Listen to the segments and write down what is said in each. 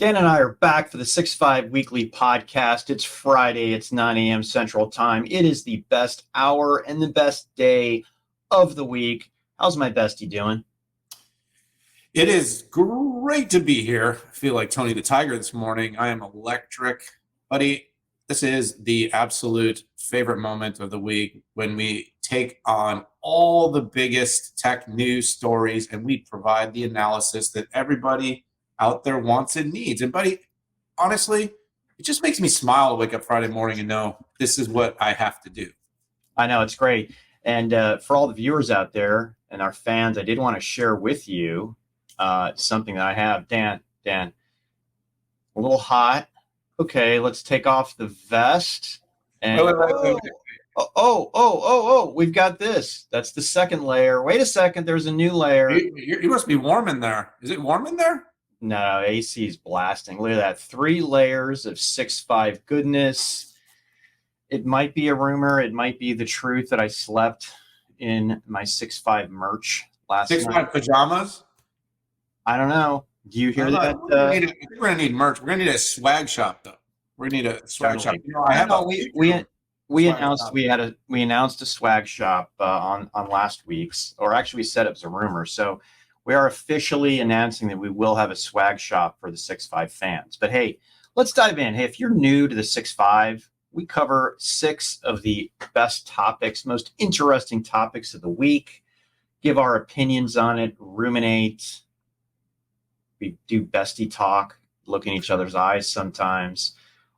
Dan and I are back for the 6-5 weekly podcast. It's Friday. It's 9 a.m. Central Time. It is the best hour and the best day of the week. How's my bestie doing? It is great to be here. I feel like Tony the Tiger this morning. I am electric. Buddy, this is the absolute favorite moment of the week when we take on all the biggest tech news stories and we provide the analysis that everybody out there wants and needs. And buddy, honestly, it just makes me smile to wake up Friday morning and know this is what I have to do. I know, it's great. And for all the viewers out there and our fans, I did want to share with you something that I have. Dan, a little hot. Okay, let's take off the vest. And Wait. We've got this. That's the second layer. Wait a second, there's a new layer. You must be warm in there. Is it warm in there? No, AC is blasting. Look at that. 3 layers of 6'5" goodness. It might be a rumor. It might be the truth that I slept in my 6'5" merch last night. 6'5" pajamas? I don't know. Do you hear that? We're going to need merch. We're going to need a swag shop, though. We're going to need a swag shop. You know, we announced a swag shop on last week's, or actually we said it was a rumor. So we are officially announcing that we will have a swag shop for the 6'5" fans. But hey, let's dive in. Hey, if you're new to the 6'5", we cover 6 of the best topics, most interesting topics of the week, give our opinions on it, ruminate. We do bestie talk, look in each other's eyes sometimes.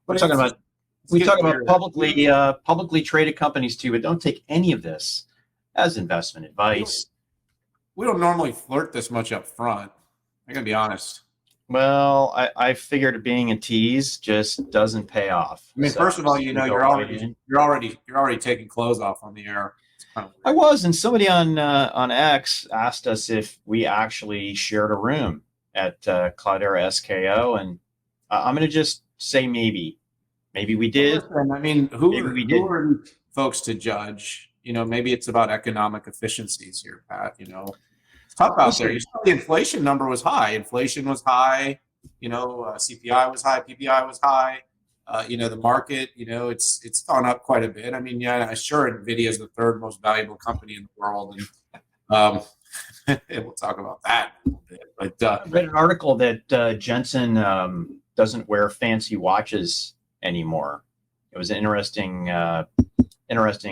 We talk about publicly traded companies too, but don't take any of this as investment advice. We don't normally flirt this much up front. I gotta be honest. Well, I figured being a tease just doesn't pay off. I mean, so, first of all, you know, you're already taking clothes off on the air. Kind of I was, and somebody on X asked us if we actually shared a room at Cloudera SKO, and I'm going to just say maybe we did. Listen, I mean, who are folks to judge? You know, maybe it's about economic efficiencies here, Pat. You know, it's tough out there. You saw the inflation number was high. Inflation was high. You know, CPI was high. PPI was high. You know, the market. You know, it's gone up quite a bit. I mean, yeah, sure, NVIDIA is the 3rd most valuable company in the world, and we'll talk about that a little bit. But I read an article that Jensen doesn't wear fancy watches anymore. It was an interesting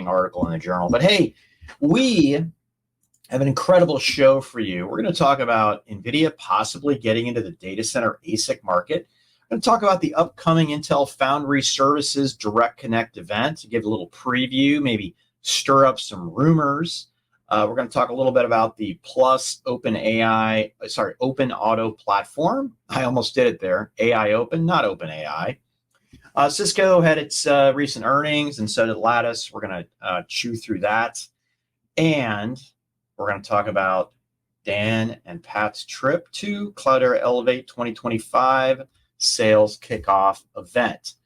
article in the journal. But hey, we have an incredible show for you. We're going to talk about NVIDIA possibly getting into the data center ASIC market. We're going to talk about the upcoming Intel Foundry Services Direct Connect event to give a little preview, maybe stir up some rumors. We're going to talk a little bit about the Plus Open Auto platform. I almost did it there. AI Open, not Open AI. Cisco had its recent earnings, and so did Lattice. We're going to chew through that. And we're going to talk about Dan and Pat's trip to Cloudera Elevate 2025 sales kickoff event.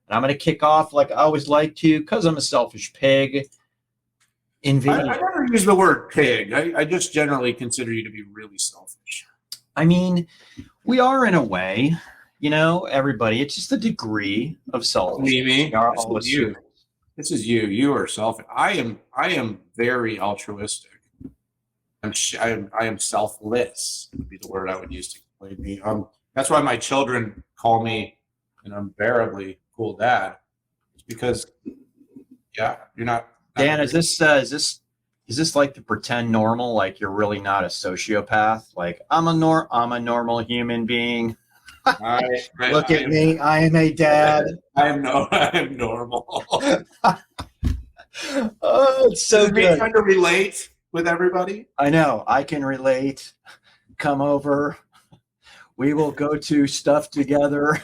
And I'm going to kick off like I always like to, because I'm a selfish pig. NVIDIA. I never use the word pig. I just generally consider you to be really selfish. I mean, we are in a way. You know, everybody, it's just a degree of selfishness. This is you. You are selfish. I am very altruistic. I am selfless, would be the word I would use to explain me. That's why my children call me an unbearably cool dad. It's because, yeah, you're not. Dan, is this like the pretend normal? Like you're really not a sociopath? Like I'm a normal human being. Look at me. I am a dad. I am normal. Oh, it's so good. Trying to relate with everybody. I know. I can relate. Come over. We will go to stuff together.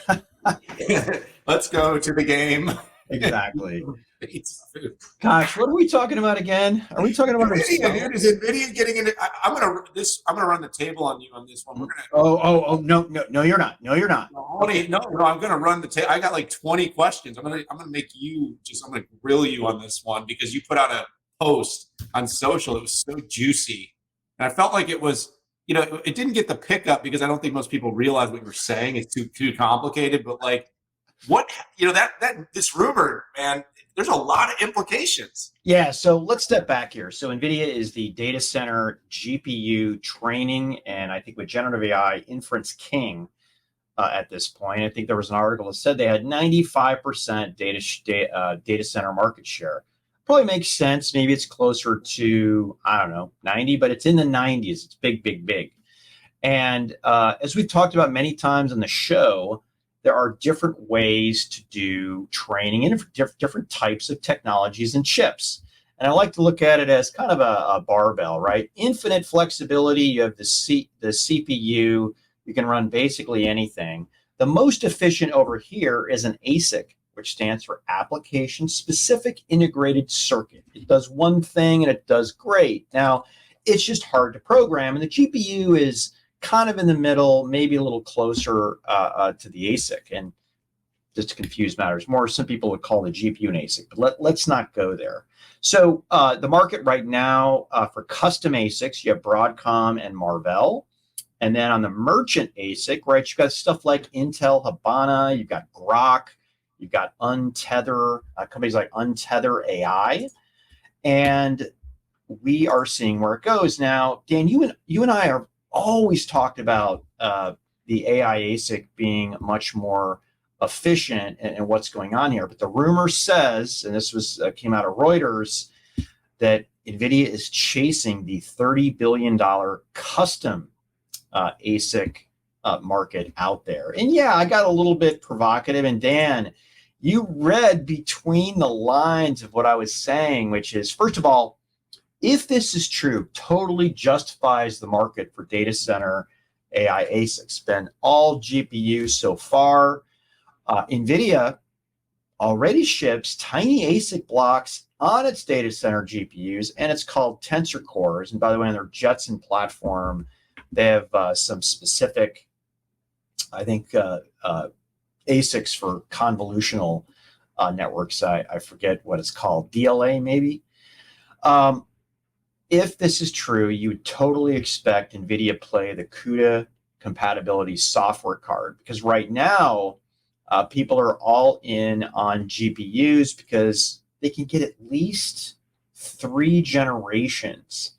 Let's go to the game. Exactly. Gosh, what are we talking about again? Are we talking about NVIDIA? Dude, is NVIDIA getting into? I'm gonna run the table on you on this one. We're gonna. No, you're not. No, you're not. No, I'm gonna run the table. I got like 20 questions. I'm gonna make you I'm gonna grill you on this one because you put out a post on social. It was so juicy, and I felt like it was it didn't get the pickup because I don't think most people realize what you were saying. It's too complicated. But like, this rumor, man, there's a lot of implications. Yeah, so let's step back here. So NVIDIA is the data center GPU training, and I think with generative AI, inference king at this point. I think there was an article that said they had 95% data center market share. Probably makes sense. Maybe it's closer to, I don't know, 90, but it's in the 90s. It's big, big, big. And as we've talked about many times on the show, there are different ways to do training in different types of technologies and chips. And I like to look at it as kind of a barbell, right? Infinite flexibility. You have the CPU. You can run basically anything. The most efficient over here is an ASIC, which stands for Application Specific Integrated Circuit. It does one thing and it does great. Now, it's just hard to program, and the GPU is kind of in the middle, maybe a little closer to the ASIC. And just to confuse matters more, some people would call the GPU an ASIC, but let's not go there. So the market right now for custom ASICs, you have Broadcom and Marvell. And then on the merchant ASIC, right, you've got stuff like Intel, Habana, you've got Grok, you've got Untether, companies like Untether AI. And we are seeing where it goes. Now, Dan, you and I have always talked about the AI ASIC being much more efficient and what's going on here. But the rumor says, and this came out of Reuters, that NVIDIA is chasing the $30 billion custom ASIC market out there. And yeah, I got a little bit provocative. And Dan, you read between the lines of what I was saying, which is, first of all, if this is true, totally justifies the market for data center AI ASICs. Been all GPUs so far. NVIDIA already ships tiny ASIC blocks on its data center GPUs, and it's called Tensor Cores. And by the way, on their Jetson platform, they have some specific, I think, ASICs for convolutional networks. I forget what it's called, DLA maybe. If this is true, you would totally expect NVIDIA play the CUDA compatibility software card, because right now people are all in on GPUs because they can get at least 3 generations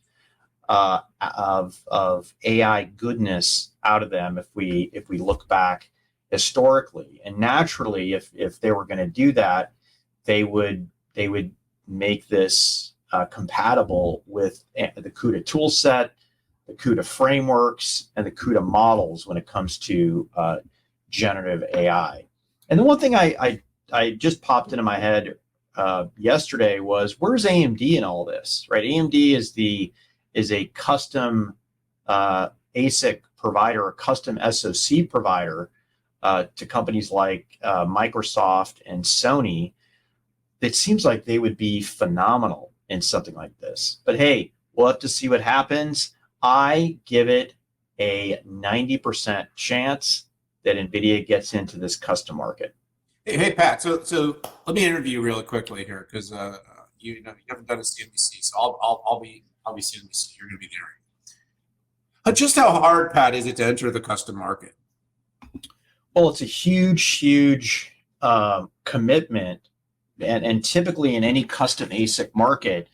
of AI goodness out of them if we look back historically. And naturally, if they were going to do that, they would make this compatible with the CUDA tool set, the CUDA frameworks, and the CUDA models when it comes to generative AI. And the one thing I just popped into my head yesterday was, where's AMD in all this, right? AMD is a custom ASIC provider, a custom SoC provider to companies like Microsoft and Sony. It seems like they would be phenomenal in something like this. But hey, we'll have to see what happens. I give it a 90% chance that NVIDIA gets into this custom market. Hey Pat, so let me interview you really quickly here, because you haven't done a CNBC, so I'll be CNBC. You're going to be there. Just how hard, Pat, is it to enter the custom market? Well, it's a huge commitment, and typically in any custom ASIC market,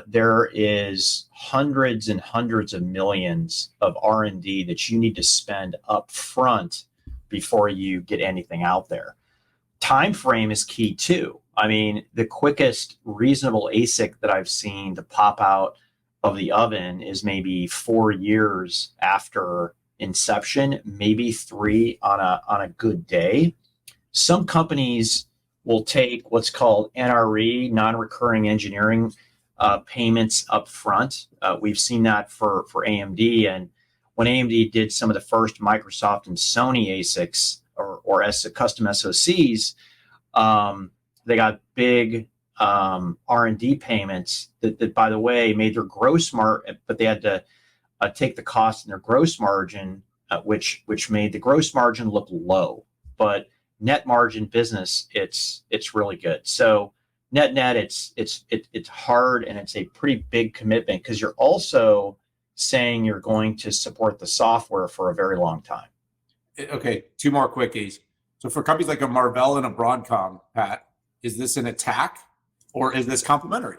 there is hundreds and hundreds of millions of R&D that you need to spend up front before you get anything out there. Time frame is key too. I mean, the quickest reasonable ASIC that I've seen to pop out of the oven is maybe 4 years after inception, maybe 3 on a good day. Some companies will take what's called NRE, non-recurring engineering payments up front. We've seen that for AMD, and when AMD did some of the first Microsoft and Sony ASICs or custom SoCs, they got big R&D payments that, by the way, made their gross margin, but they had to take the cost in their gross margin, which made the gross margin look low. But net margin business, it's really good. So net, it's hard, and it's a pretty big commitment, because you're also saying you're going to support the software for a very long time. Okay, two more quickies. So for companies like a Marvell and a Broadcom, Pat, is this an attack or is this complementary?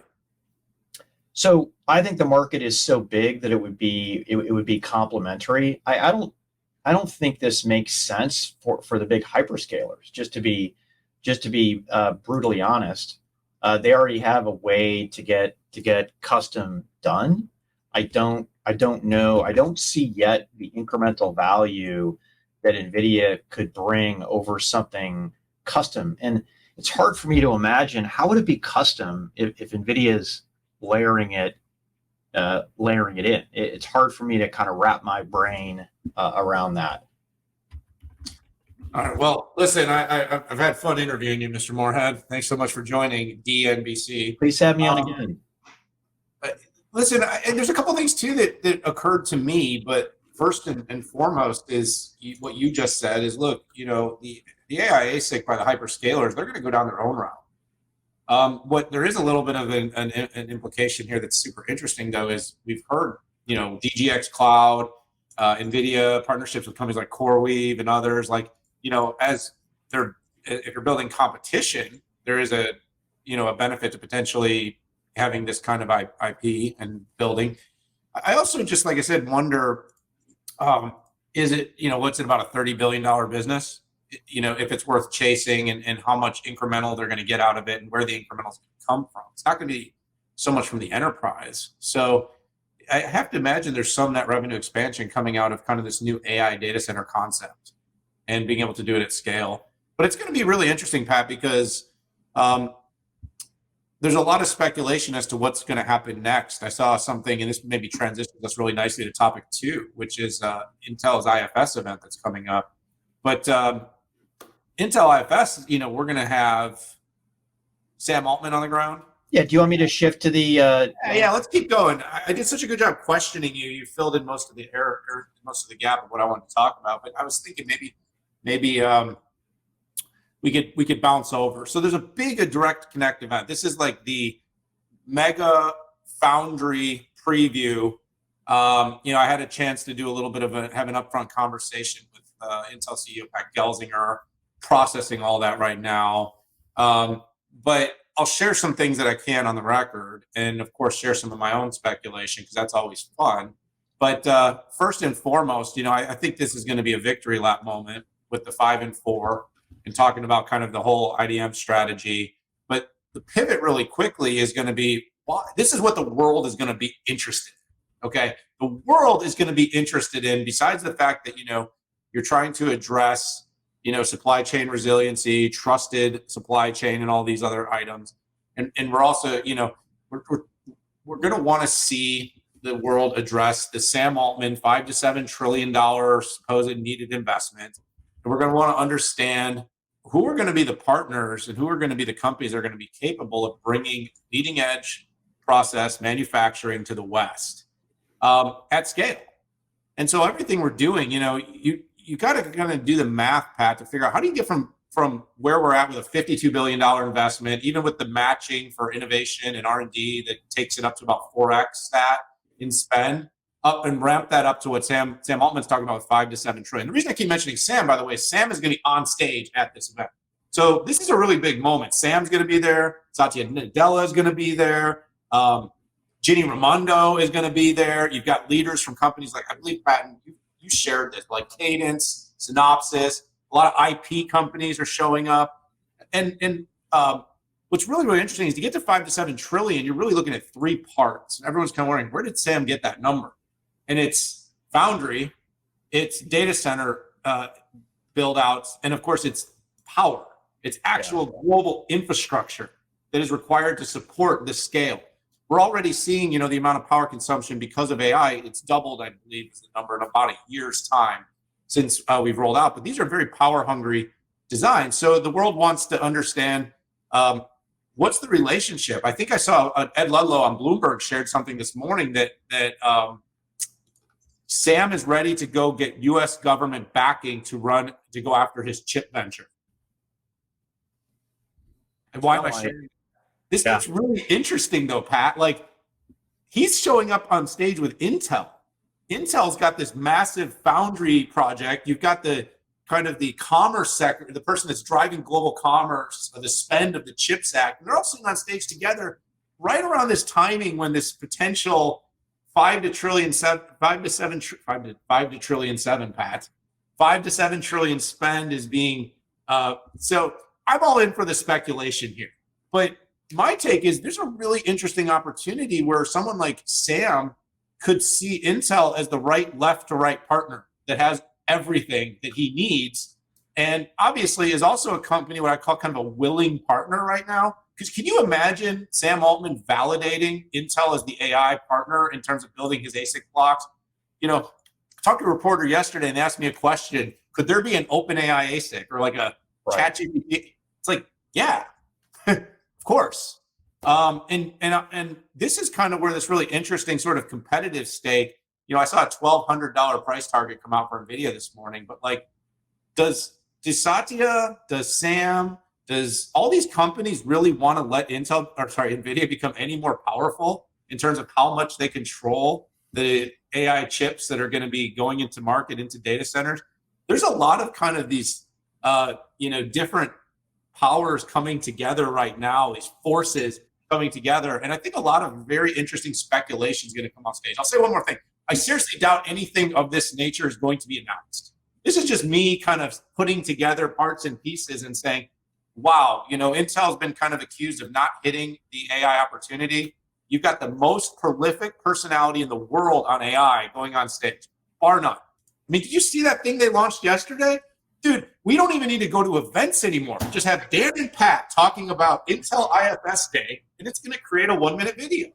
So I think the market is so big that it would be complementary. I don't think this makes sense for the big hyperscalers. Just to be brutally honest, they already have a way to get custom done. I don't know. I don't see yet the incremental value that NVIDIA could bring over something custom. And it's hard for me to imagine how would it be custom if NVIDIA's layering it in. It's hard for me to kind of wrap my brain around that. All right. Well, listen, I've had fun interviewing you, Mr. Moorhead. Thanks so much for joining DNBC. Please have me on again. Listen, and there's a couple things too that occurred to me, but first and foremost is what you just said is, look, the AI ASIC by the hyperscalers, they're going to go down their own route. What there is a little bit of an implication here that's super interesting, though, is we've heard, DGX Cloud, NVIDIA, partnerships with companies like CoreWeave and others, like, if you're building competition, there is a benefit to potentially having this kind of IP and building. I also just, like I said, wonder, is it, what's it, about a $30 billion business? If it's worth chasing and how much incremental they're going to get out of it and where the incrementals come from. It's not going to be so much from the enterprise. So I have to imagine there's some net revenue expansion coming out of kind of this new AI data center concept and being able to do it at scale. But it's going to be really interesting, Pat, because there's a lot of speculation as to what's going to happen next. I saw something, and this maybe transitions us really nicely to topic 2, which is Intel's IFS event that's coming up. But Intel IFS, we're going to have Sam Altman on the ground. Yeah. Do you want me to shift to the? Yeah, let's keep going. I did such a good job questioning you. You filled in most of the most of the gap of what I wanted to talk about. But I was thinking maybe we could bounce over. So there's a direct connect event. This is like the mega foundry preview. I had a chance to do a little bit of have an upfront conversation with Intel CEO Pat Gelsinger, processing all that right now. But I'll share some things that I can on the record, and of course share some of my own speculation because that's always fun. But first and foremost, I think this is going to be a victory lap moment with the 5 and 4 and talking about kind of the whole IDM strategy. But the pivot really quickly is going to be, this is what the world is going to be interested in. Okay, the world is going to be interested in, besides the fact that you're trying to address supply chain resiliency, trusted supply chain, and all these other items. And we're also, we're going to want to see the world address the Sam Altman $5 to $7 trillion supposed needed investment. And we're going to want to understand who are going to be the partners and who are going to be the companies that are going to be capable of bringing leading edge process manufacturing to the West at scale. And so everything we're doing, you got to kind of do the math, Pat, to figure out how do you get from where we're at with a $52 billion investment, even with the matching for innovation and R&D that takes it up to about 4x that in spend, up and ramp that up to what Sam Altman's talking about with $5 to $7 trillion. The reason I keep mentioning Sam, by the way, Sam is going to be on stage at this event. So this is a really big moment. Sam's going to be there. Satya Nadella is going to be there. Ginny Raimondo is going to be there. You've got leaders from companies like, I believe, Pat, you shared this, like Cadence, Synopsys, a lot of IP companies are showing up. And what's really, really interesting is to get to $5 to $7 trillion, you're really looking at 3 parts. And everyone's kind of wondering, where did Sam get that number? And it's foundry, it's data center build outs, and of course it's power. It's actual global infrastructure that is required to support this scale. We're already seeing, the amount of power consumption because of AI. It's doubled, I believe, is the number in about a year's time since we've rolled out. But these are very power-hungry designs. So the world wants to understand what's the relationship. I think I saw Ed Ludlow on Bloomberg shared something this morning that Sam is ready to go get U.S. government backing to go after his chip venture. And why am I sharing this? It's really interesting, though, Pat. Like, he's showing up on stage with Intel. Intel's got this massive foundry project. You've got the kind of the commerce sector, the person that's driving global commerce, the spend of the CHIPS Act. And they're all sitting on stage together right around this timing when this potential 5 to trillion 7 spend is being so I'm all in for the speculation here. But my take is there's a really interesting opportunity where someone like Sam could see Intel as the right left to right partner that has everything that he needs. And obviously is also a company what I call kind of a willing partner right now. Because can you imagine Sam Altman validating Intel as the AI partner in terms of building his ASIC blocks? You know, I talked to a reporter yesterday and they asked me a question. Could there be an open AI ASIC or like a ChatGPT? It's like, yeah, of course. And this is kind of where this really interesting sort of competitive stake. You know, I saw a $1,200 price target come out for NVIDIA this morning, but like, does Satya, does Sam, does all these companies really want to let NVIDIA become any more powerful in terms of how much they control the AI chips that are going to be going into market, into data centers? There's a lot of kind of these, different powers coming together right now, these forces coming together. And I think a lot of very interesting speculation is going to come on stage. I'll say one more thing. I seriously doubt anything of this nature is going to be announced. This is just me kind of putting together parts and pieces and saying, wow, Intel's been kind of accused of not hitting the AI opportunity. You've got the most prolific personality in the world on AI going on stage, bar none. I mean, did you see that thing they launched yesterday? Dude, we don't even need to go to events anymore. Just have Dan and Pat talking about Intel IFS Day, and it's going to create a 1-minute video.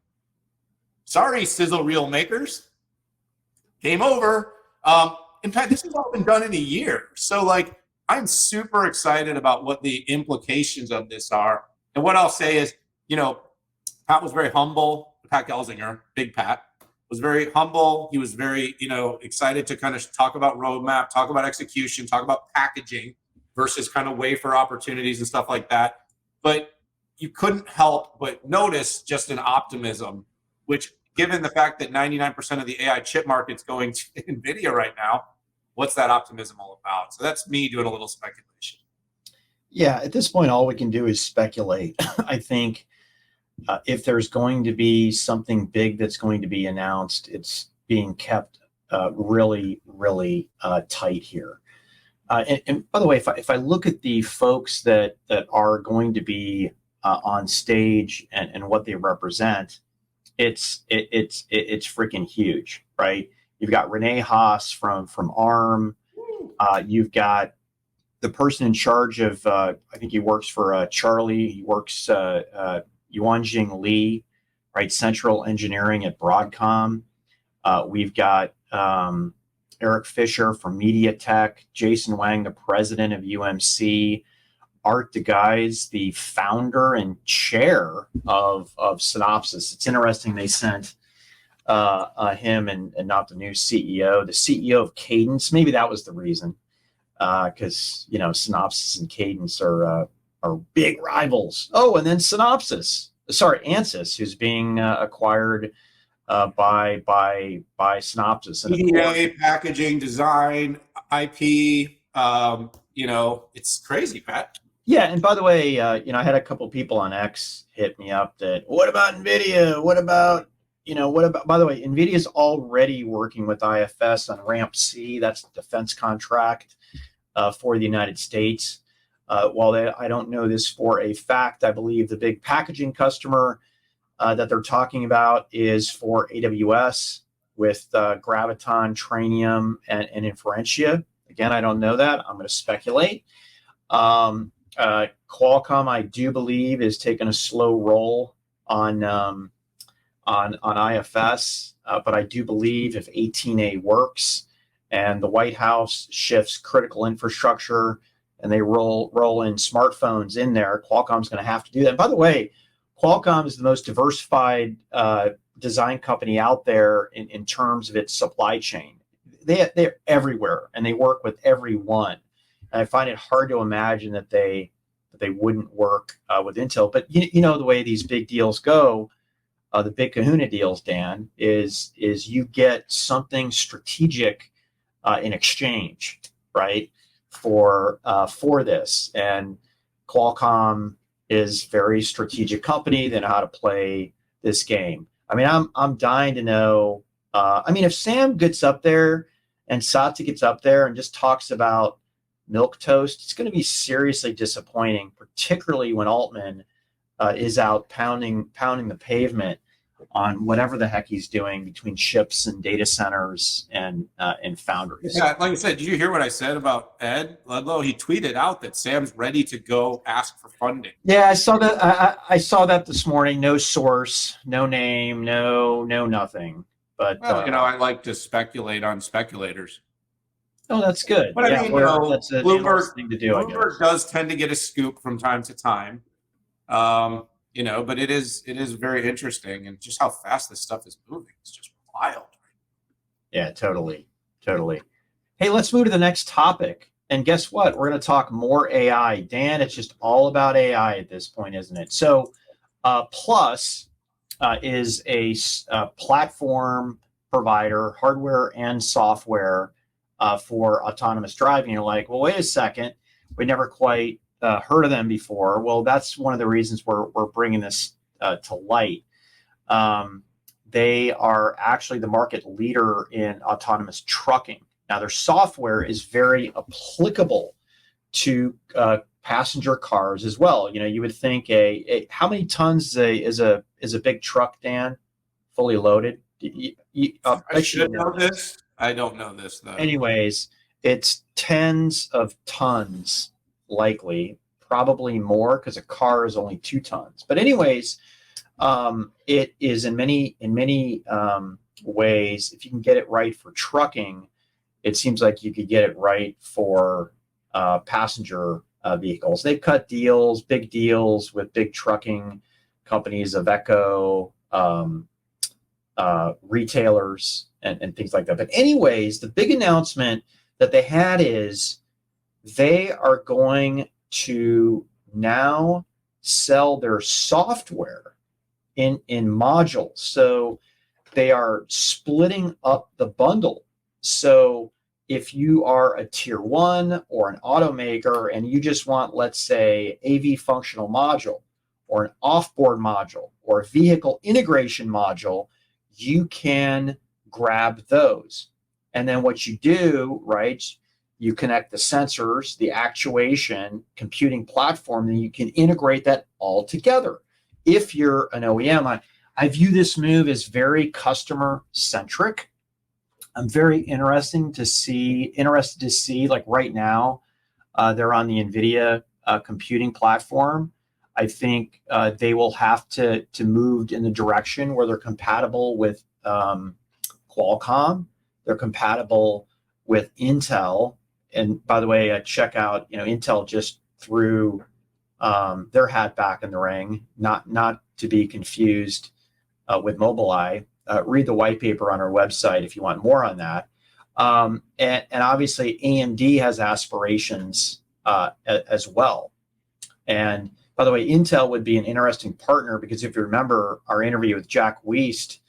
Sorry, sizzle reel makers. Game over. In fact, this has all been done in a year. So, I'm super excited about what the implications of this are. And what I'll say is, Pat was very humble. Pat Gelsinger, Big Pat, was very humble. He was very, excited to kind of talk about roadmap, talk about execution, talk about packaging versus kind of wafer opportunities and stuff like that. But you couldn't help but notice just an optimism, which given the fact that 99% of the AI chip market's going to NVIDIA right now, what's that optimism all about? So that's me doing a little speculation. Yeah, at this point, all we can do is speculate. I think if there's going to be something big that's going to be announced, it's being kept really, really tight here. And by the way, if I look at the folks that are going to be on stage and what they represent, it's freaking huge, right? You've got Renee Haas from ARM. You've got the person in charge of I think he works for Charlie. He works Yuanjing Li, right? Central Engineering at Broadcom. We've got Eric Fisher from MediaTek, Jason Wang, the president of UMC, Art DeGuys, the founder and chair of Synopsys. It's interesting they sent him and not the new CEO, the CEO of Cadence. Maybe that was the reason, because Synopsys and Cadence are big rivals. Oh, and then Ansys, who's being acquired by Synopsys. And EDA, packaging, design, IP. It's crazy, Pat. Yeah, and by the way, I had a couple people on X hit me up that, what about NVIDIA? What about, by the way, NVIDIA's already working with IFS on Ramp C. That's the defense contract for the United States. While I don't know this for a fact, I believe the big packaging customer that they're talking about is for AWS with Graviton, Trainium, and Inferentia. Again, I don't know that. I'm going to speculate. Qualcomm, I do believe, is taking a slow roll on IFS, but I do believe if 18A works and the White House shifts critical infrastructure and they roll in smartphones in there, Qualcomm's going to have to do that. And by the way, Qualcomm is the most diversified design company out there in terms of its supply chain. They're everywhere and they work with everyone. And I find it hard to imagine that they wouldn't work with Intel. But the way these big deals go, the big kahuna deals, Dan, is you get something strategic in exchange, right, for this. And Qualcomm is very strategic company. They know how to play this game. I mean, I'm dying to know. I mean, if Sam gets up there and Satya gets up there and just talks about milk toast, it's going to be seriously disappointing, particularly when Altman is out pounding the pavement on whatever the heck he's doing between chips and data centers and foundries. Yeah, like I said, did you hear what I said about Ed Ludlow? He tweeted out that Sam's ready to go ask for funding. Yeah, I saw that. I saw that this morning. No source, no name, no nothing. But well, I like to speculate on speculators. Oh, that's good. But yeah, I mean, that's an Bloomberg thing to do. Bloomberg does tend to get a scoop from time to time. But it is very interesting, and just how fast this stuff is moving. It's just wild. Yeah, totally. Hey, let's move to the next topic. And guess what? We're going to talk more AI. Dan, it's just all about AI at this point, isn't it? So Plus is a platform provider, hardware and software for autonomous driving. You're like, well, wait a second. We never quite heard of them before. Well, that's one of the reasons we're bringing this to light. They are actually the market leader in autonomous trucking. Now, their software is very applicable to passenger cars as well. You would think how many tons is a big truck, Dan, fully loaded? I should know this. I don't know this though. Anyways, it's tens of tons, likely, probably more, because a car is only 2 tons. But anyways, it is in many ways, if you can get it right for trucking, it seems like you could get it right for passenger vehicles. They've cut big deals with big trucking companies, Iveco, retailers, and things like that. But anyways, the big announcement that they had is they are going to now sell their software in modules. So they are splitting up the bundle. So if you are a tier 1 or an automaker and you just want, let's say, AV functional module or an offboard module or a vehicle integration module, you can grab those. And then what you do, right, you connect the sensors, the actuation, computing platform, and you can integrate that all together. If you're an OEM, I view this move as very customer centric. I'm very interested to see, like right now, they're on the NVIDIA computing platform. I think they will have to move in the direction where they're compatible with Qualcomm. They're compatible with Intel. And by the way, check out, Intel just threw their hat back in the ring, not to be confused with Mobileye. Read the white paper on our website if you want more on that. And obviously AMD has aspirations as well. And by the way, Intel would be an interesting partner because if you remember our interview with Jack Wiest,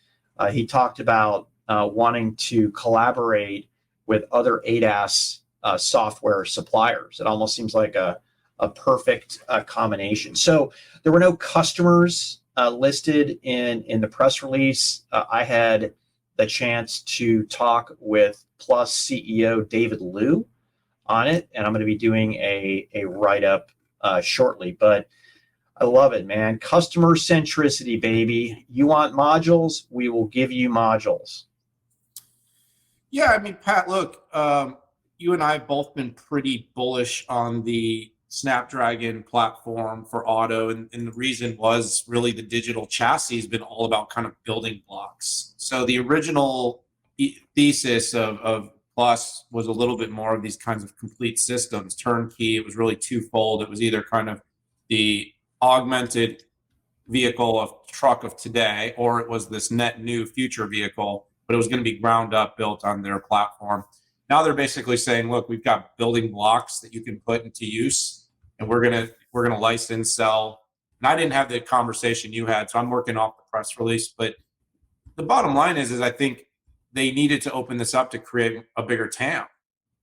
he talked about wanting to collaborate with other ADAS software suppliers. It almost seems like a perfect combination. So there were no customers listed in the press release. I had the chance to talk with Plus CEO David Liu on it, and I'm going to be doing a write-up shortly. But I love it, man. Customer centricity, baby. You want modules? We will give you modules. Yeah, I mean, Pat, look, you and I have both been pretty bullish on the Snapdragon platform for auto, and the reason was really the digital chassis has been all about kind of building blocks. So the original thesis of Plus was a little bit more of these kinds of complete systems, turnkey. It was really twofold. It was either kind of the augmented vehicle of truck of today, or it was this net new future vehicle, but it was going to be ground up, built on their platform. Now they're basically saying, look, we've got building blocks that you can put into use, and we're gonna license, sell. And I didn't have the conversation you had, so I'm working off the press release. But the bottom line is I think they needed to open this up to create a bigger TAM.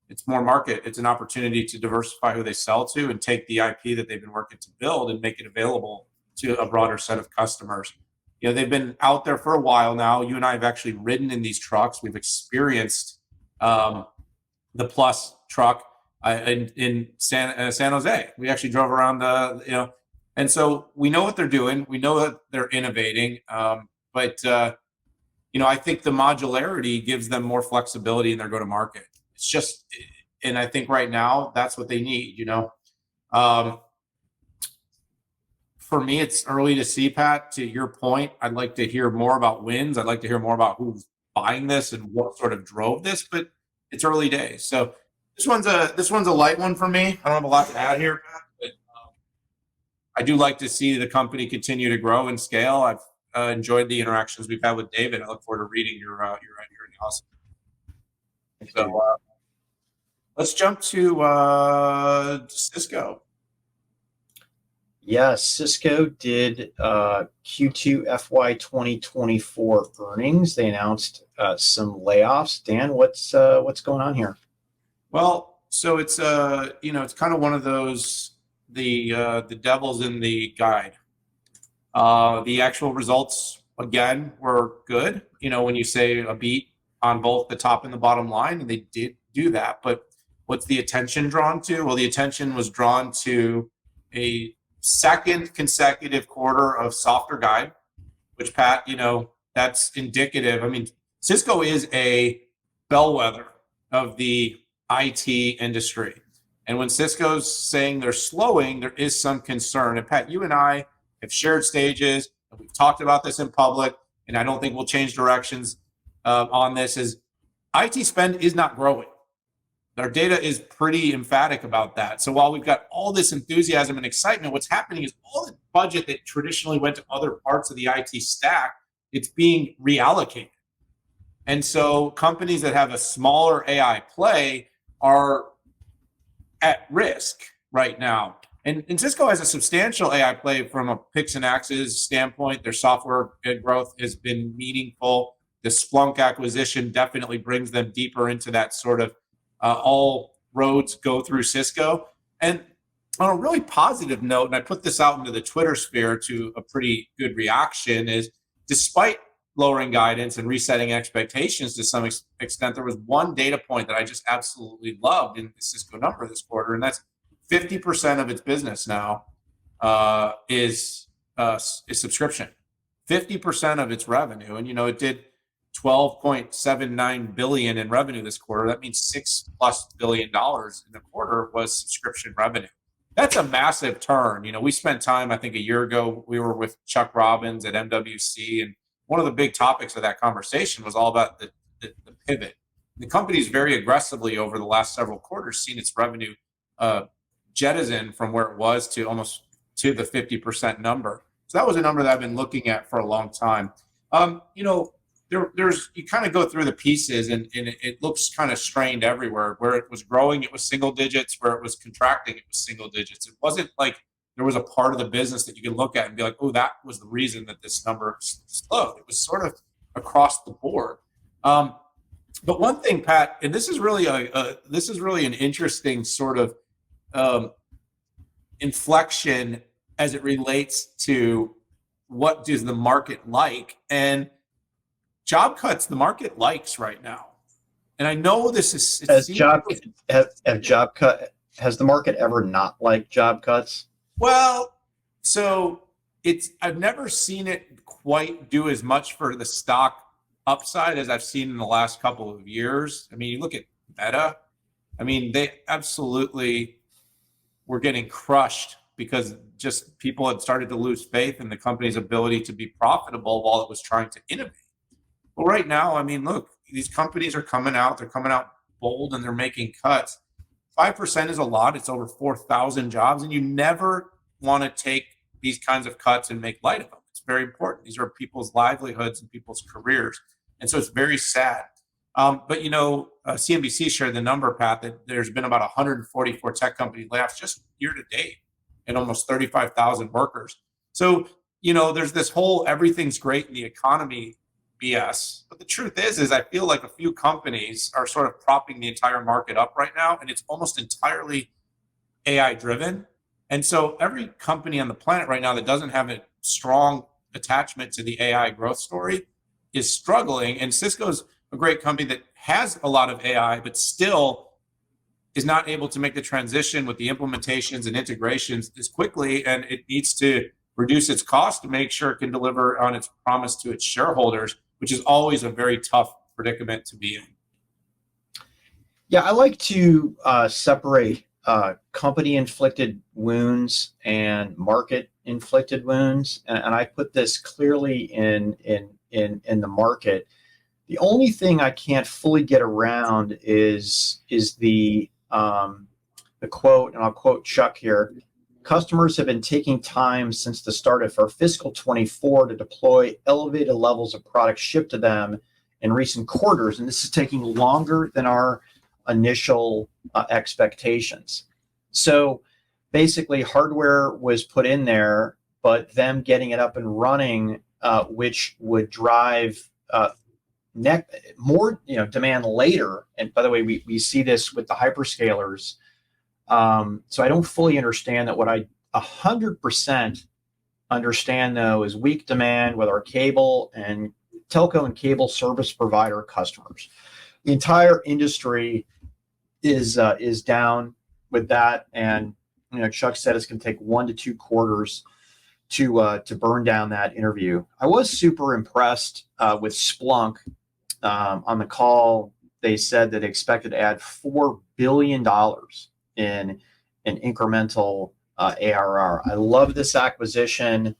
It's more market. It's an opportunity to diversify who they sell to and take the IP that they've been working to build and make it available to a broader set of customers. They've been out there for a while now. You and I have actually ridden in these trucks. We've experienced the Plus truck in San Jose. We actually drove around, and so we know what they're doing. We know that they're innovating, but I think the modularity gives them more flexibility in their go-to-market. It's just, and I think right now that's what they need. For me, it's early to see, Pat. To your point, I'd like to hear more about wins. I'd like to hear more about who's buying this and what sort of drove this. But it's early days, so this one's a light one for me. I don't have a lot to add here, Pat, but I do like to see the company continue to grow and scale. I've enjoyed the interactions we've had with David. I look forward to reading your analysis. So let's jump to Cisco. Yeah, Cisco did Q2 FY 2024 earnings. They announced some layoffs. Dan, what's going on here? Well, so it's it's kind of one of those the devil's in the guide. The actual results again were good. When you say a beat on both the top and the bottom line, and they did do that. But what's the attention drawn to? Well, the attention was drawn to a second consecutive quarter of softer guide, which, Pat, that's indicative. I mean, Cisco is a bellwether of the IT industry. And when Cisco's saying they're slowing, there is some concern. And Pat, you and I have shared stages, and we've talked about this in public, and I don't think we'll change directions on this, is IT spend is not growing. Our data is pretty emphatic about that. So while we've got all this enthusiasm and excitement, what's happening is all the budget that traditionally went to other parts of the IT stack, it's being reallocated. And so companies that have a smaller AI play are at risk right now. And Cisco has a substantial AI play from a picks and axes standpoint. Their software growth has been meaningful. The Splunk acquisition definitely brings them deeper into that sort of all roads go through Cisco. And on a really positive note, and I put this out into the Twitter sphere to a pretty good reaction, is despite lowering guidance and resetting expectations to some extent, there was one data point that I just absolutely loved in the Cisco number this quarter, and that's 50% of its business now is subscription. 50% of its revenue, and it did $12.79 billion in revenue this quarter. That means $6+ billion in the quarter was subscription revenue. That's a massive turn. We spent time, I think a year ago, we were with Chuck Robbins at MWC, and one of the big topics of that conversation was all about the pivot. The company's very aggressively over the last several quarters seen its revenue jettison from where it was to almost to the 50% number. So that was a number that I've been looking at for a long time. There's you kind of go through the pieces, and it looks kind of strained everywhere. Where it was growing, it was single digits. Where it was contracting, it was single digits. It wasn't like there was a part of the business that you could look at and be like, oh, that was the reason that this number slowed. It was sort of across the board. But one thing, Pat, and this is really an interesting sort of inflection as it relates to what does the market like, and job cuts the market likes right now. And I know this is has the market ever not liked job cuts? Well, so I've never seen it quite do as much for the stock upside as I've seen in the last couple of years. I mean, you look at Meta, I mean, they absolutely were getting crushed because just people had started to lose faith in the company's ability to be profitable while it was trying to innovate. But right now, I mean, look, these companies are coming out, they're coming out bold, and they're making cuts. 5% is a lot. It's over 4,000 jobs, and you never want to take these kinds of cuts and make light of them. It's very important. These are people's livelihoods and people's careers. And so it's very sad. But, CNBC shared the number, Pat, that there's been about 144 tech company layoffs just year to date and almost 35,000 workers. So there's this whole everything's great in the economy BS. But the truth is I feel like a few companies are sort of propping the entire market up right now, and it's almost entirely AI driven. And so every company on the planet right now that doesn't have a strong attachment to the AI growth story is struggling. And Cisco's a great company that has a lot of AI, but still is not able to make the transition with the implementations and integrations as quickly. And it needs to reduce its cost to make sure it can deliver on its promise to its shareholders, which is always a very tough predicament to be in. Yeah, I like to separate company-inflicted wounds and market-inflicted wounds, and I put this clearly in the market. The only thing I can't fully get around is the quote, and I'll quote Chuck here. Customers have been taking time since the start of our fiscal 24 to deploy elevated levels of products shipped to them in recent quarters, and this is taking longer than our initial expectations. So basically, hardware was put in there, but them getting it up and running, which would drive more demand later. And by the way, we see this with the hyperscalers. So I don't fully understand that. What I 100% understand, though, is weak demand with our cable and telco and cable service provider customers. The entire industry is down with that, and Chuck said it's going to take 1 to 2 quarters to burn down that interview. I was super impressed with Splunk. On the call, they said that they expected to add $4 billion in incremental ARR. I love this acquisition.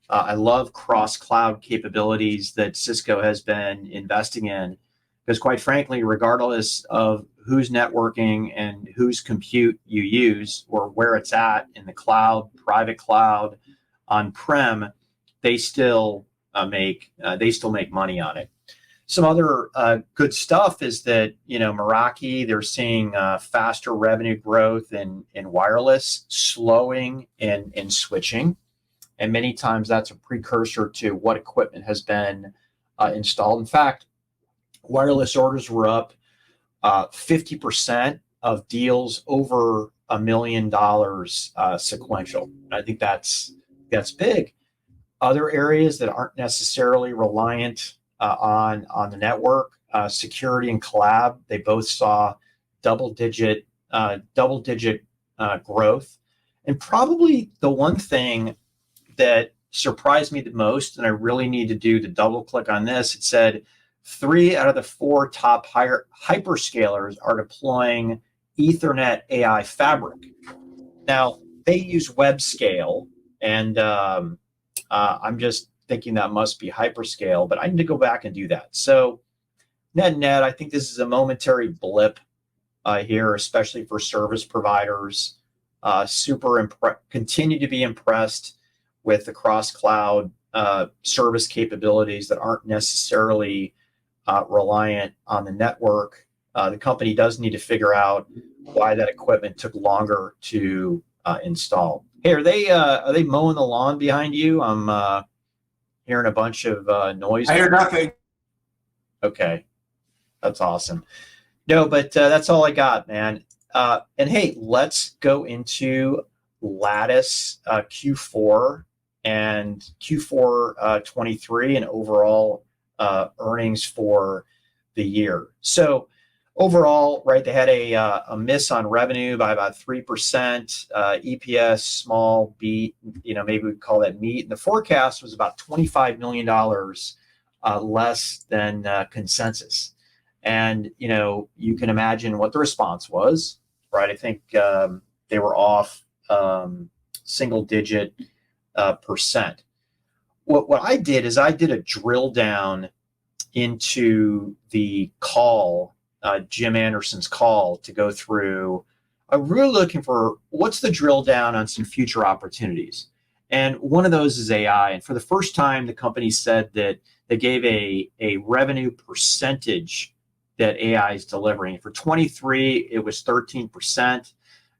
I love cross-cloud capabilities that Cisco has been investing in, because quite frankly, regardless of whose networking and whose compute you use or where it's at in the cloud, private cloud, on-prem, they still make money on it. Some other good stuff is that Meraki, they're seeing faster revenue growth in wireless, slowing in switching, and many times that's a precursor to what equipment has been installed. In fact, wireless orders were up 50% of deals over $1 million sequential. I think that's big. Other areas that aren't necessarily reliant on the network, security and collab, they both saw double-digit growth. And probably the one thing that surprised me the most, and I really need to do the double click on this, it said 3 out of the 4 top hyperscalers are deploying Ethernet AI fabric. Now, they use web scale, and I'm just thinking that must be hyperscale, but I need to go back and do that. So net, I think this is a momentary blip here, especially for service providers. Continue to be impressed with the cross-cloud service capabilities that aren't necessarily reliant on the network. The company does need to figure out why that equipment took longer to install. Hey, are they mowing the lawn behind you? I'm hearing a bunch of noise. I hear nothing. Okay, that's awesome. No, but that's all I got, man. And hey, let's go into Lattice Q4 and Q4 23 and overall earnings for the year. So overall, right, they had a miss on revenue by about 3%, EPS small beat, maybe we'd call that meat. And the forecast was about $25 million less than consensus. And, you can imagine what the response was, right? I think they were off single-digit percent. What I did is I did a drill down into the call, Jim Anderson's call, to go through. I'm really looking for what's the drill down on some future opportunities. And one of those is AI. And for the first time, the company said that they gave a revenue percentage that AI is delivering. For 23, it was 13%.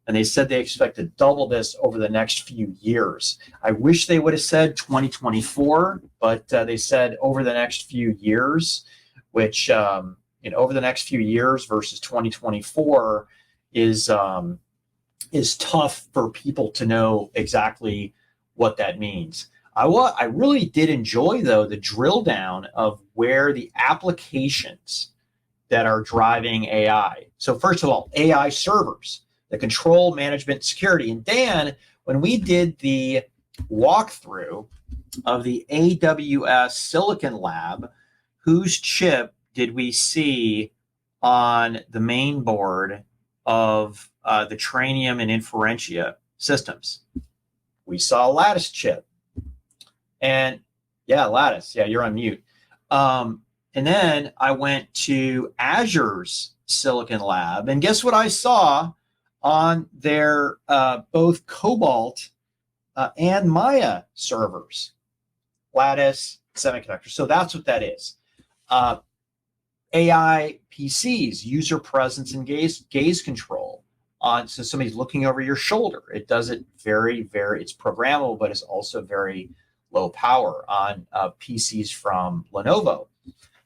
And they said they expect to double this over the next few years. I wish they would have said 2024, but they said over the next few years, which over the next few years versus 2024 is tough for people to know exactly what that means. I really did enjoy, though, the drill down of where the applications that are driving AI. So first of all, AI servers, the control, management, security. And Dan, when we did the walkthrough of the AWS Silicon Lab, whose chip did we see on the main board of the Trainium and Inferentia systems? We saw a Lattice chip. And yeah, Lattice. Yeah, you're on mute. And then I went to Azure's Silicon Lab, and guess what I saw on their both Cobalt and Maya servers? Lattice semiconductor. So that's what that is. AI PCs, user presence and gaze control. So somebody's looking over your shoulder. It does it very, it's programmable, but it's also very low power on PCs from Lenovo.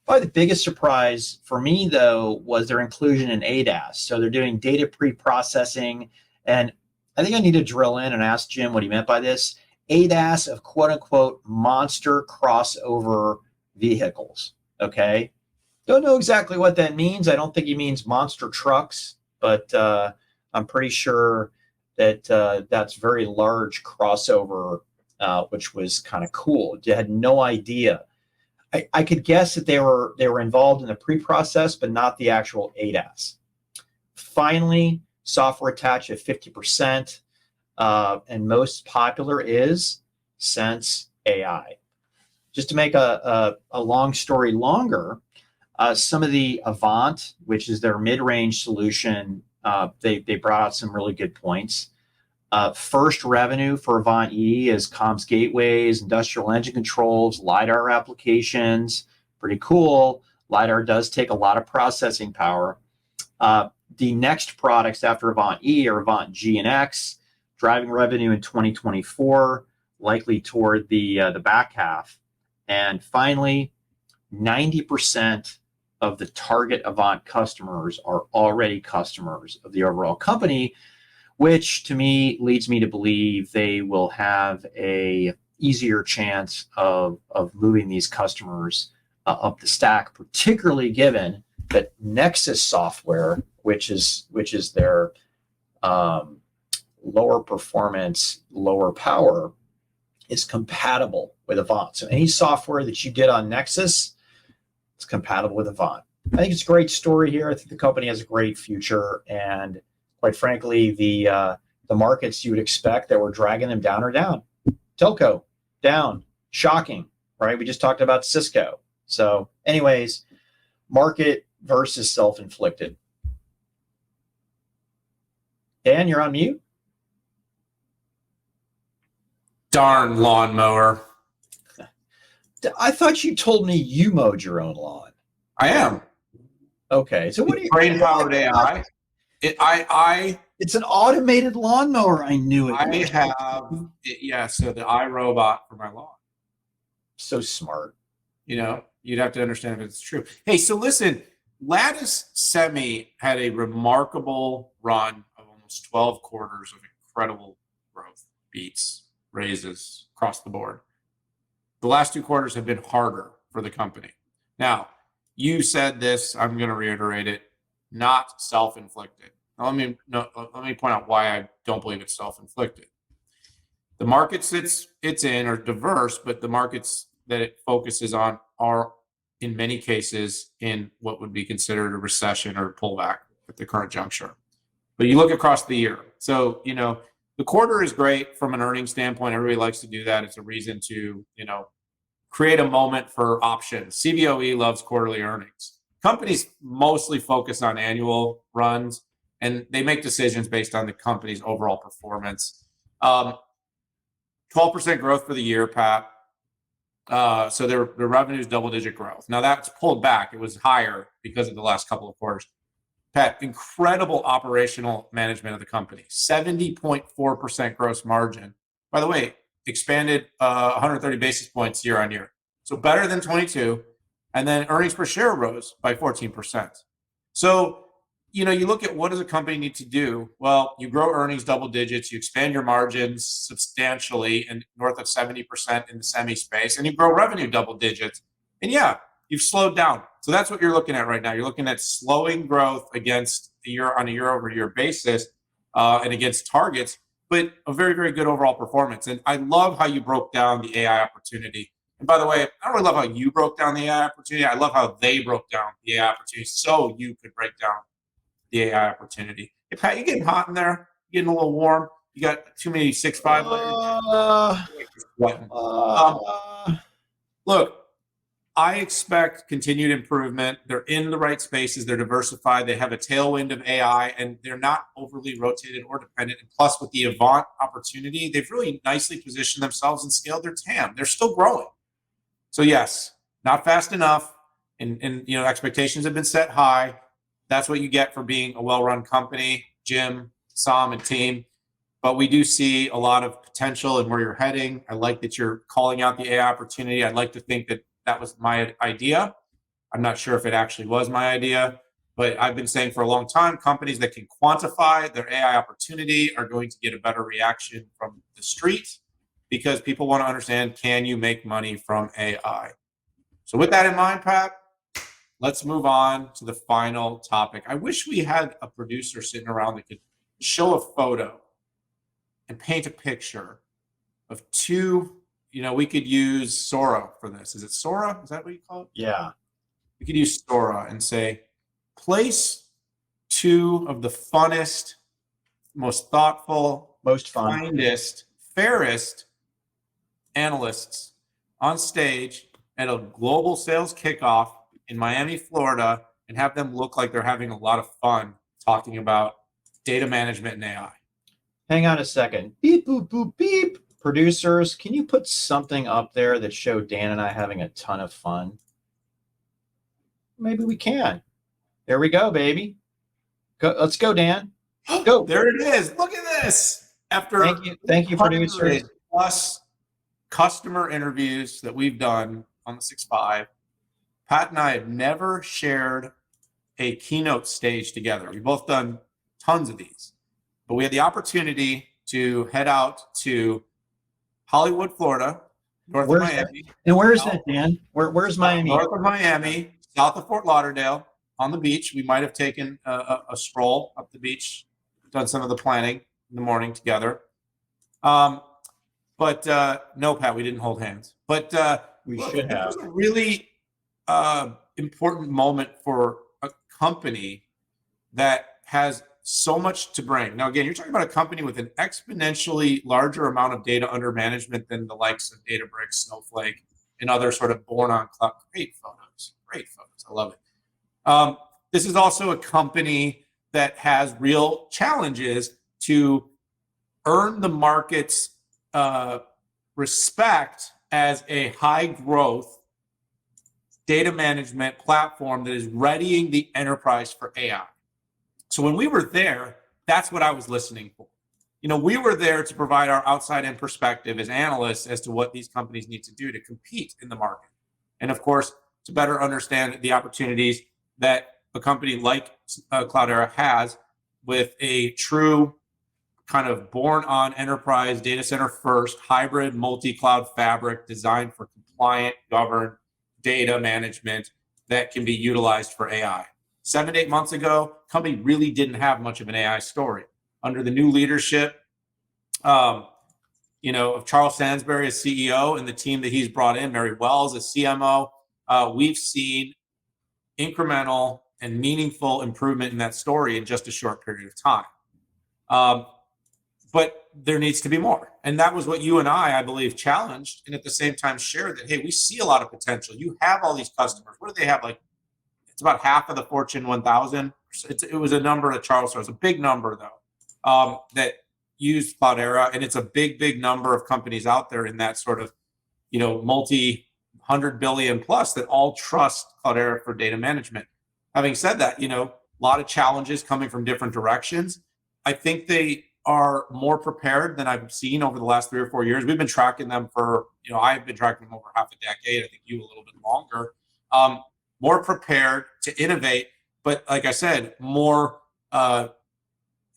Probably the biggest surprise for me, though, was their inclusion in ADAS. So they're doing data pre-processing. And I think I need to drill in and ask Jim what he meant by this. ADAS of quote-unquote monster crossover vehicles, okay? Don't know exactly what that means. I don't think he means monster trucks, but I'm pretty sure that that's very large crossover, which was kind of cool. I had no idea. I could guess that they were involved in the pre-process, but not the actual ADAS. Finally, software attached at 50%, and most popular is Sense AI. Just to make a long story longer, some of the Avant, which is their mid-range solution, they brought out some really good points. First revenue for Avant E is comms gateways, industrial engine controls, LiDAR applications. Pretty cool. LiDAR does take a lot of processing power. The next products after Avant E are Avant G and X, driving revenue in 2024, likely toward the back half. And finally, 90% of the target Avant customers are already customers of the overall company, which to me leads me to believe they will have a easier chance of moving these customers up the stack, particularly given that Nexus software, which is their lower performance, lower power, is compatible with Avant. So any software that you get on Nexus, it's compatible with Avant. I think it's a great story here. I think the company has a great future, and quite frankly, the markets you would expect that were dragging them down are down. Telco, down. Shocking, right? We just talked about Cisco. So anyways, market versus self-inflicted. Dan, you're on mute. Darn lawnmower. I thought you told me you mowed your own lawn. I am. Okay. So what are you? Brain-powered AI. It's an automated lawnmower. I knew it. I have, so the iRobot for my lawn. So smart. You know, you'd have to understand if it's true. Hey, so listen, Lattice Semi had a remarkable run of almost 12 quarters of incredible growth, beats, raises across the board. The last 2 quarters have been harder for the company. Now, you said this, I'm going to reiterate it, not self-inflicted. Now, let me point out why I don't believe it's self-inflicted. The markets it's in are diverse, but the markets that it focuses on are, in many cases, in what would be considered a recession or pullback at the current juncture. But you look across the year. So, you know, the quarter is great from an earnings standpoint. Everybody likes to do that. It's a reason to, you know, create a moment for options. CBOE loves quarterly earnings. Companies mostly focus on annual runs, and they make decisions based on the company's overall performance. 12% growth for the year, Pat. So their revenue is double-digit growth. Now that's pulled back. It was higher because of the last couple of quarters. Pat, incredible operational management of the company, 70.4% gross margin. By the way, expanded 130 basis points year on year. So better than 22. And then earnings per share rose by 14%. So, you look at what does a company need to do? Well, you grow earnings double digits, you expand your margins substantially and north of 70% in the semi space, and you grow revenue double digits. And yeah, you've slowed down. So that's what you're looking at right now. You're looking at slowing growth against a year-over-year basis and against targets, but a very, very good overall performance. And I love how you broke down the AI opportunity. And by the way, I don't really love how you broke down the AI opportunity. I love how they broke down the AI opportunity so you could break down the AI opportunity. Hey, Pat, you getting hot in there? You getting a little warm? You got too many 6.5 layers? Look, I expect continued improvement. They're in the right spaces. They're diversified. They have a tailwind of AI, and they're not overly rotated or dependent. And plus, with the Avant opportunity, they've really nicely positioned themselves and scaled their TAM. They're still growing. So yes, not fast enough, and expectations have been set high. That's what you get for being a well-run company, Jim, Sam, and team. But we do see a lot of potential in where you're heading. I like that you're calling out the AI opportunity. I'd like to think that was my idea. I'm not sure if it actually was my idea, but I've been saying for a long time, companies that can quantify their AI opportunity are going to get a better reaction from the street because people want to understand, can you make money from AI? So with that in mind, Pat, let's move on to the final topic. I wish we had a producer sitting around that could show a photo and paint a picture of two. We could use Sora for this. Is it Sora? Is that what you call it? Yeah. We could use Sora and say, place two of the funnest, most thoughtful, most fun, kindest, fairest analysts on stage at a global sales kickoff in Miami, Florida, and have them look like they're having a lot of fun talking about data management and AI. Hang on a second. Beep, boop, boop, beep. Producers, can you put something up there that showed Dan and I having a ton of fun? Maybe we can. There we go, baby. Let's go, Dan. Go. There it is. Look at this. After thank you, producers. Plus customer interviews that we've done on the 6.5, Pat and I have never shared a keynote stage together. We've both done tons of these, but we had the opportunity to head out to Hollywood, Florida, north of Miami. And where is that, Dan? Where's Miami? North of Miami, south of Fort Lauderdale, on the beach. We might have taken a stroll up the beach, done some of the planning in the morning together. But no, Pat, we didn't hold hands. But we should have. It was a really important moment for a company that has so much to bring. Now, again, you're talking about a company with an exponentially larger amount of data under management than the likes of Databricks, Snowflake, and other sort of born on cloud. Great photos. I love it. This is also a company that has real challenges to earn the market's respect as a high growth data management platform that is readying the enterprise for AI. So when we were there, that's what I was listening for. We were there to provide our outside-in perspective as analysts as to what these companies need to do to compete in the market. And of course, to better understand the opportunities that a company like Cloudera has with a true kind of born on enterprise data center first hybrid multi-cloud fabric designed for compliant, governed data management that can be utilized for AI. 7 to 8 months ago, company really didn't have much of an AI story. Under the new leadership, of Charles Sansbury as CEO and the team that he's brought in, Mary Wells as CMO, we've seen incremental and meaningful improvement in that story in just a short period of time. But there needs to be more. And that was what you and I believe, challenged and at the same time shared that, hey, we see a lot of potential. You have all these customers. What do they have? It's about half of the Fortune 1000. It was a number that Charles said. It was a big number, though, that used Cloudera. And it's a big, big number of companies out there in that sort of, multi-100 billion plus that all trust Cloudera for data management. Having said that, a lot of challenges coming from different directions. I think they are more prepared than I've seen over the last 3 or 4 years. We've been tracking them for, I've been tracking them over half a decade. I think you a little bit longer. More prepared to innovate, but like I said,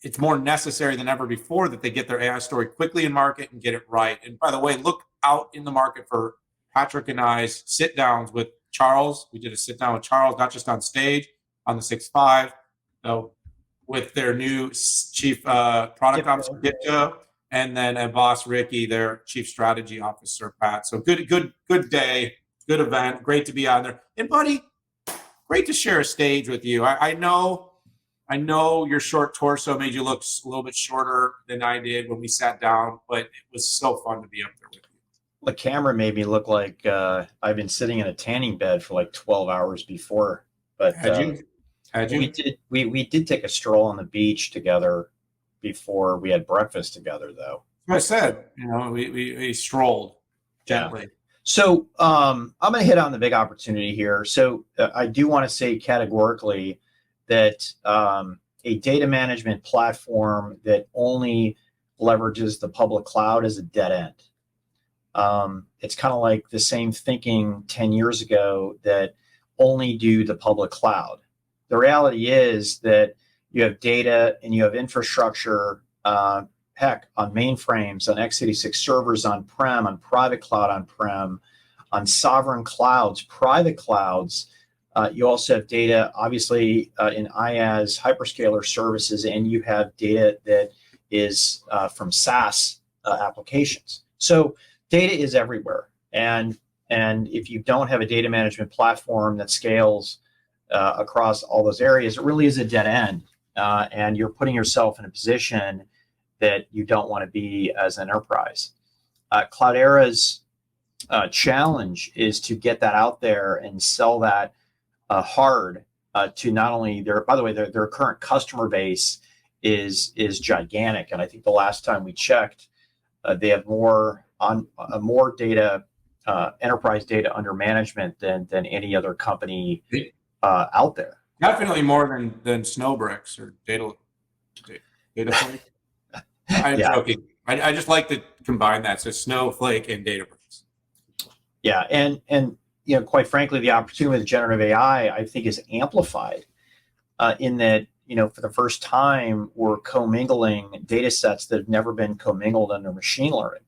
it's more necessary than ever before that they get their AI story quickly in market and get it right. And by the way, look out in the market for Patrick and I's sit downs with Charles. We did a sit down with Charles, not just on stage, on the 6.5, with their new chief product officer, Ditko, and then boss Ricky, their chief strategy officer, Pat. So good day, good event, great to be on there. And buddy, great to share a stage with you. I know your short torso made you look a little bit shorter than I did when we sat down, but it was so fun to be up there with you. The camera made me look like I've been sitting in a tanning bed for like 12 hours before. But Had you? We did take a stroll on the beach together before we had breakfast together, though. I said, we strolled gently. Yeah. So I'm going to hit on the big opportunity here. So I do want to say categorically that a data management platform that only leverages the public cloud is a dead end. It's kind of like the same thinking 10 years ago that only do the public cloud. The reality is that you have data and you have infrastructure, heck, on mainframes, on x86 servers, on-prem, on private cloud, on-prem, on sovereign clouds, private clouds. You also have data, obviously, in IaaS, hyperscaler services, and you have data that is from SaaS applications. So data is everywhere. And if you don't have a data management platform that scales across all those areas, it really is a dead end. And you're putting yourself in a position that you don't want to be as an enterprise. Cloudera's challenge is to get that out there and sell that hard to not only by the way, their current customer base is gigantic. And I think the last time we checked, they have more data, enterprise data under management than any other company out there. Definitely more than Snowbricks or Data Flake. I'm joking. I just like to combine that. So Snowflake and Databricks. Yeah, and quite frankly, the opportunity with generative AI, I think, is amplified in that, for the first time, we're commingling data sets that have never been commingled under machine learning.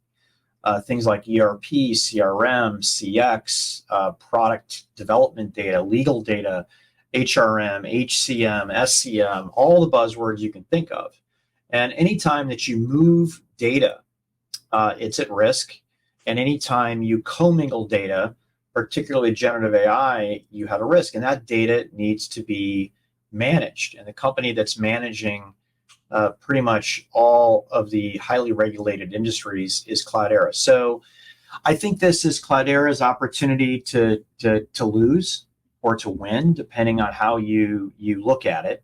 Things like ERP, CRM, CX, product development data, legal data, HRM, HCM, SCM, all the buzzwords you can think of. And anytime that you move data, it's at risk. And anytime you commingle data, particularly generative AI, you have a risk. And that data needs to be managed. And the company that's managing pretty much all of the highly regulated industries is Cloudera. So I think this is Cloudera's opportunity to lose or to win, depending on how you look at it.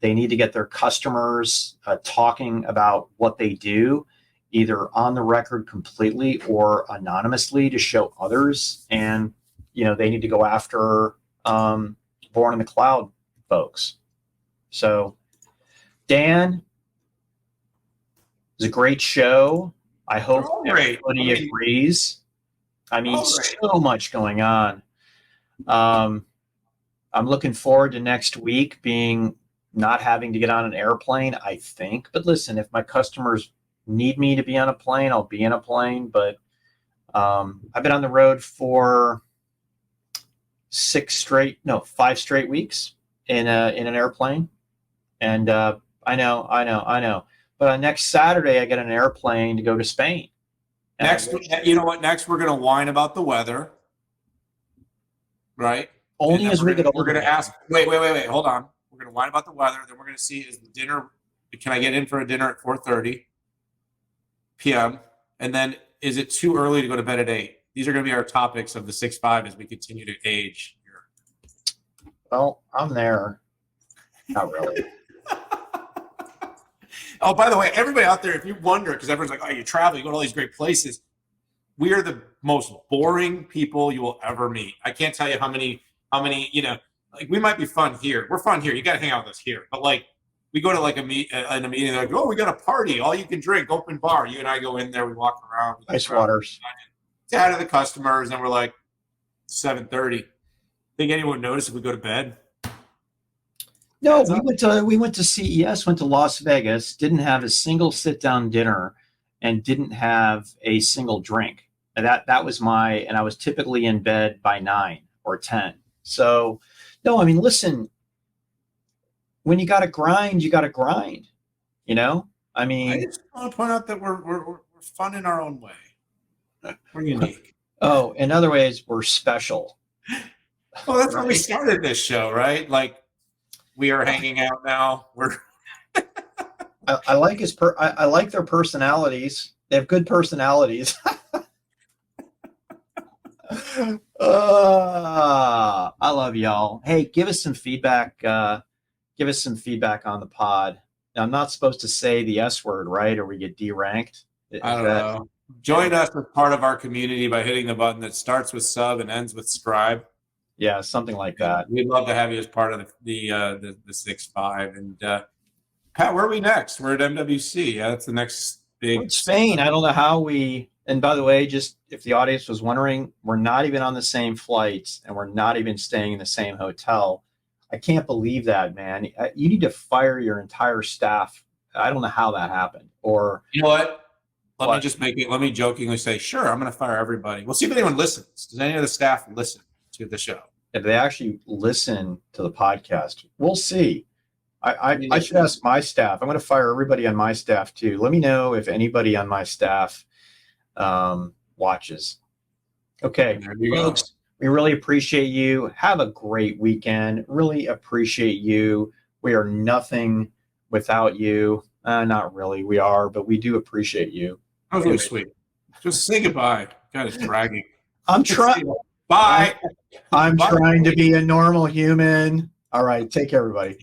They need to get their customers talking about what they do, either on the record completely or anonymously to show others. And, they need to go after born in the cloud folks. So, Dan, it was a great show. I hope everybody agrees. I mean, so much going on. I'm looking forward to next week not having to get on an airplane, I think. But listen, if my customers need me to be on a plane, I'll be in a plane. But I've been on the road for 5 straight weeks in an airplane. And I know. But on next Saturday, I get an airplane to go to Spain. Next, you know what? Next, we're going to whine about the weather, right? Only as we get older. We're going to ask. Wait. Hold on. We're going to whine about the weather. Then we're going to see, is the dinner? Can I get in for a dinner at 4:30 p.m.? And then, is it too early to go to bed at 8? These are going to be our topics of the 6.5 as we continue to age here. Well, I'm there. Not really. Oh, by the way, everybody out there, if you wonder, because everyone's like, oh, you travel, you go to all these great places. We are the most boring people you will ever meet. I can't tell you how many, like we might be fun here. We're fun here. You got to hang out with us here. But like we go to like a meeting, they're like, oh, we got a party, all you can drink, open bar. You and I go in there, we walk around, Ice waters. Say hi to the customers, and we're like 7:30. Think anyone noticed if we go to bed? No, we went to CES, went to Las Vegas, didn't have a single sit down dinner, and didn't have a single drink. And that was and I was typically in bed by 9 or 10. So no, I mean, listen, when you got to grind, you got to grind. You know, I mean, I just want to point out that we're fun in our own way. We're unique. Oh, in other ways, we're special. Well, that's when we started this show, right? Like we are hanging out now. We're. I like I like their personalities. They have good personalities. I love y'all. Hey, give us some feedback. Give us some feedback on the pod. Now, I'm not supposed to say the S word, right? Or we get deranked. I don't know. Join us as part of our community by hitting the button that starts with sub and ends with scribe. Yeah, something like that. We'd love to have you as part of the 6-5. And Pat, where are we next? We're at MWC. Yeah, that's the next big. We're in Spain. I don't know how we. And by the way, just if the audience was wondering, we're not even on the same flights, and we're not even staying in the same hotel. I can't believe that, man. You need to fire your entire staff. I don't know how that happened. Or you know what? Let me jokingly say, sure, I'm going to fire everybody. We'll see if anyone listens. Does any of the staff listen to the show? If they actually listen to the podcast, we'll see. I should ask my staff. I'm going to fire everybody on my staff too. Let me know if anybody on my staff watches. Okay, folks, we really appreciate you. Have a great weekend. Really appreciate you. We are nothing without you. Not really. We are, but we do appreciate you. That was really sweet. Just say goodbye. God, it's dragging. I'm trying. Bye. I'm trying to be a normal human. All right. Take care, everybody.